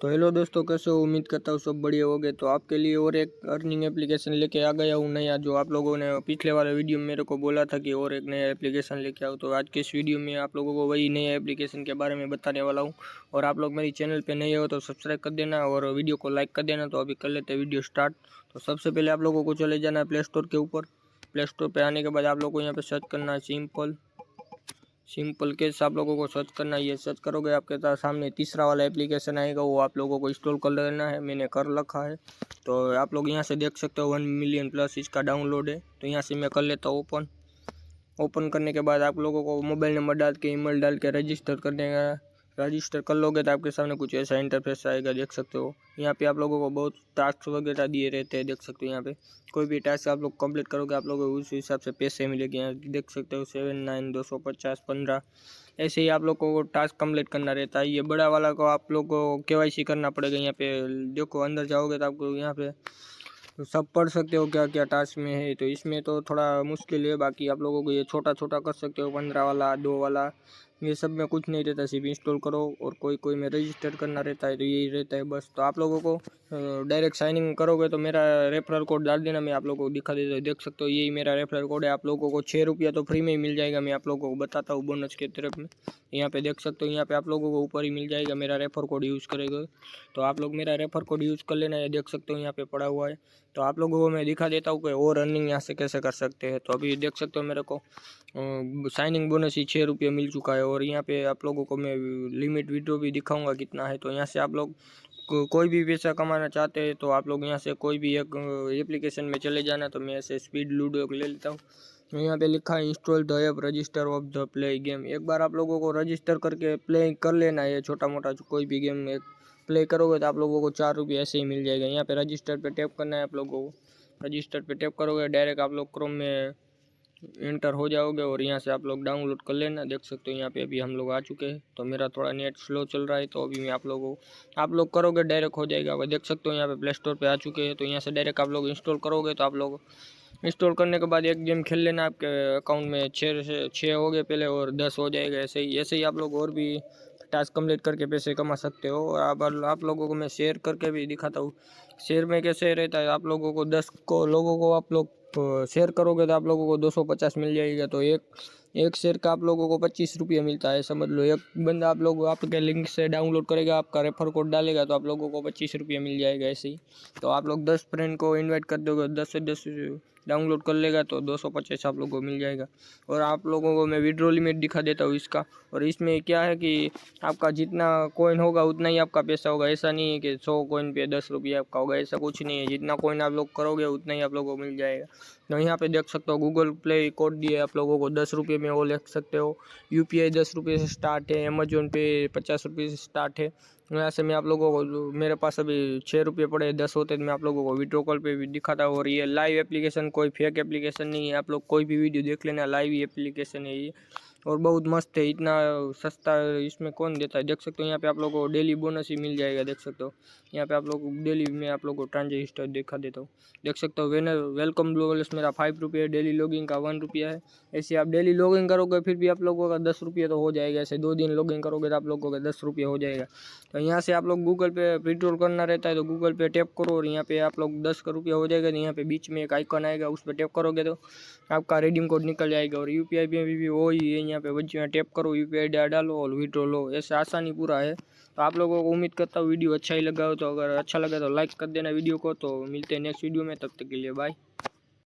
तो हेलो दोस्तों, कैसे हो? उम्मीद करता हूँ सब बढ़िया होगे। तो आपके लिए और एक अर्निंग एप्लीकेशन लेके आ गया हूँ नया, जो आप लोगों ने पिछले वाले वीडियो में मेरे को बोला था कि और एक नया एप्लीकेशन लेके आओ। तो आज के इस वीडियो में आप लोगों को वही नया एप्लीकेशन के बारे में बताने वाला हूँ। और आप लोग मेरी चैनल पे नए हो तो सब्सक्राइब कर देना और वीडियो को लाइक कर देना। तो अभी कर लेते हैं वीडियो स्टार्ट। तो सबसे पहले आप लोगों को चले जाना है प्ले स्टोर के ऊपर। प्ले स्टोर पर आने के बाद आप लोग को यहाँ पर सर्च करना है सिंपल कैसे आप लोगों को सर्च करना है। ये सर्च करोगे आपके सामने तीसरा वाला एप्लीकेशन आएगा, वो आप लोगों को इंस्टॉल कर लेना है। मैंने कर रखा है। तो आप लोग यहाँ से देख सकते हो 1 मिलियन प्लस इसका डाउनलोड है। तो यहाँ से मैं कर लेता हूँ ओपन करने के बाद आप लोगों को मोबाइल नंबर डाल के ईमेल डाल के रजिस्टर करने का। रजिस्टर कर लोगे तो आपके सामने कुछ ऐसा इंटरफेस आएगा, देख सकते हो। यहाँ पे आप लोगों को बहुत टास्क वगैरह दिए रहते हैं, देख सकते हो। यहाँ पे कोई भी टास्क आप लोग कंप्लीट करोगे आप लोगों को उस हिसाब से पैसे मिलेंगे। यहाँ देख सकते हो 7, 9, 250, 15 ऐसे ही आप लोग को टास्क कंप्लीट करना रहता है। ये बड़ा वाला को आप लोग को KYC करना पड़ेगा। यहाँ पे देखो, अंदर जाओगे तो आपको यहाँ पे तो सब पढ़ सकते हो क्या क्या टास्क में है। तो इसमें तो थोड़ा मुश्किल है, बाकी आप लोगों को ये छोटा छोटा कर सकते हो। 15 वाला, 2 वाला, ये सब में कुछ नहीं रहता, सिर्फ इंस्टॉल करो। और कोई में रजिस्टर करना रहता है, तो यही रहता है बस। तो आप लोगों को डायरेक्ट साइन इन करोगे तो मेरा रेफरल कोड डाल देना, मैं आप लोगों को दिखा देता हूँ। देख सकते हो, यही मेरा रेफरल कोड है। आप लोगों को 6 रुपया तो फ्री में ही मिल जाएगा। मैं आप लोगों को बताता हूँ बोनस के तरफ में। यहाँ पे देख सकते हो, यहाँ पे आप लोगों को ऊपर ही मिल जाएगा। मेरा रेफर कोड यूज़ करेगा तो आप लोग मेरा रेफर कोड यूज़ कर लेना। ये देख सकते हो यहाँ पे पड़ा हुआ है। तो आप लोगों को मैं दिखा देता हूँ कि और अर्निंग यहाँ से कैसे कर सकते हैं। तो अभी देख सकते हो मेरे को साइनिंग बोनस ही 6 रुपये मिल चुका है। और यहाँ पे आप लोगों को मैं लिमिट विड्रॉ भी दिखाऊंगा कितना है। तो यहाँ से आप लोग कोई भी पैसा कमाना चाहते हैं तो आप लोग यहाँ से कोई भी एक एप्लीकेशन में चले जाना। तो मैं ऐसे स्पीड लूडो ले लेता हूँ। यहाँ पे लिखा है install the app register of the play game. एक बार आप लोगों को रजिस्टर करके प्ले कर लेना है। छोटा मोटा कोई भी गेम में प्ले करोगे तो आप लोगों को 4 रुपये ऐसे ही मिल जाएगा। यहाँ पे रजिस्टर पे टैप करना है आप लोगों को। रजिस्टर पे टैप करोगे डायरेक्ट आप लोग क्रोम में इंटर हो जाओगे और यहाँ से आप लोग डाउनलोड कर लेना। देख सकते हो यहाँ पे अभी हम लोग आ चुके हैं। तो मेरा थोड़ा नेट स्लो चल रहा है, तो अभी मैं आप लोग करोगे डायरेक्ट हो जाएगा। अब देख सकते हो यहाँ पे प्ले स्टोर पे आ चुके हैं। तो यहाँ से डायरेक्ट आप लोग इंस्टॉल करोगे तो आप लोग इंस्टॉल करने के बाद एक गेम खेल लेना। आपके अकाउंट में 6 हो गए पहले और 10 हो जाएगा। ऐसे ही आप लोग और भी टास्क कंप्लीट करके पैसे कमा सकते हो। और आप लोगों को मैं शेयर करके भी दिखाता हूँ। शेयर में कैसे रहता है, आप लोगों को 10 को लोगों को आप लोग शेयर करोगे तो आप लोगों को 250 मिल जाएगा। तो एक शेयर का आप लोगों को 25 रुपये मिलता है, समझ लो। एक बंदा आप लोग आपके लिंक से डाउनलोड करेगा, आपका रेफर कोड डालेगा तो आप लोगों को 25 रुपये मिल जाएगा ऐसे ही। तो आप लोग 10 फ्रेंड को इनवाइट कर दोगे, 10 से 10 डाउनलोड कर लेगा तो 250 आप लोगों को मिल जाएगा। और आप लोगों को मैं विड्रॉ लिमिट दिखा देता हूँ इसका। और इसमें क्या है कि आपका जितना कॉइन होगा उतना ही आपका पैसा होगा। ऐसा नहीं है कि 100 कॉइन पे 10 रुपये आपका होगा, ऐसा कुछ नहीं है। जितना कॉइन आप लोग करोगे उतना ही आप लोगों को मिल जाएगा। तो यहाँ पे देख सकते हो गूगल प्ले कोड दिए आप लोगों को 10 रुपये में, वो लिख सकते हो। UPI 10 रुपये से स्टार्ट है, अमेजोन पे 50 रुपये से स्टार्ट है। यहाँ से मैं आप लोगों को, मेरे पास अभी 6 रुपये पड़े, 10 होते तो मैं आप लोगों को वीडियो कॉल पे भी दिखाता हूँ। और ये लाइव एप्लीकेशन, कोई फेक एप्लीकेशन नहीं है। आप लोग कोई भी वीडियो देख लेना, लाइव एप्लीकेशन है ये। और बहुत मस्त है, इतना सस्ता इसमें कौन देता है। देख सकते हो यहाँ पे आप लोगों को डेली बोनस ही मिल जाएगा। देख सकते हो यहाँ पे आप लोग डेली में आप लोगों को ट्रांजेक्शन दिखा देता हूँ। देख सकते हो वेलकम बोनस मेरा 5 रुपये, डेली लॉगिंग का 1 रुपया है। ऐसे आप डेली लॉगिंग करोगे फिर भी आप लोगों का 10 रुपये तो हो जाएगा। ऐसे 2 दिन लॉगिंग करोगे तो आप लोगों का 10 रुपये हो जाएगा। तो यहाँ से आप लोग गूगल पे विड्रॉल करना रहता है तो गूगल पे टैप करो और यहाँ पे आप लोग 10 का रुपया हो जाएगा। तो यहाँ पे बीच में एक आइकन आएगा, उस पर टैप करोगे तो आपका रिडीम कोड निकल जाएगा। और UPI में भी वही है, यहाँ पे बच्चे में टैप करो, UPI डालो और विड्रॉ लो। ऐसे आसानी पूरा है। तो आप लोगों को उम्मीद करता हूँ वीडियो अच्छा ही लगा हो। तो अगर अच्छा लगा तो लाइक कर देना वीडियो को। तो मिलते हैं नेक्स्ट वीडियो में, तब तक के लिए बाय।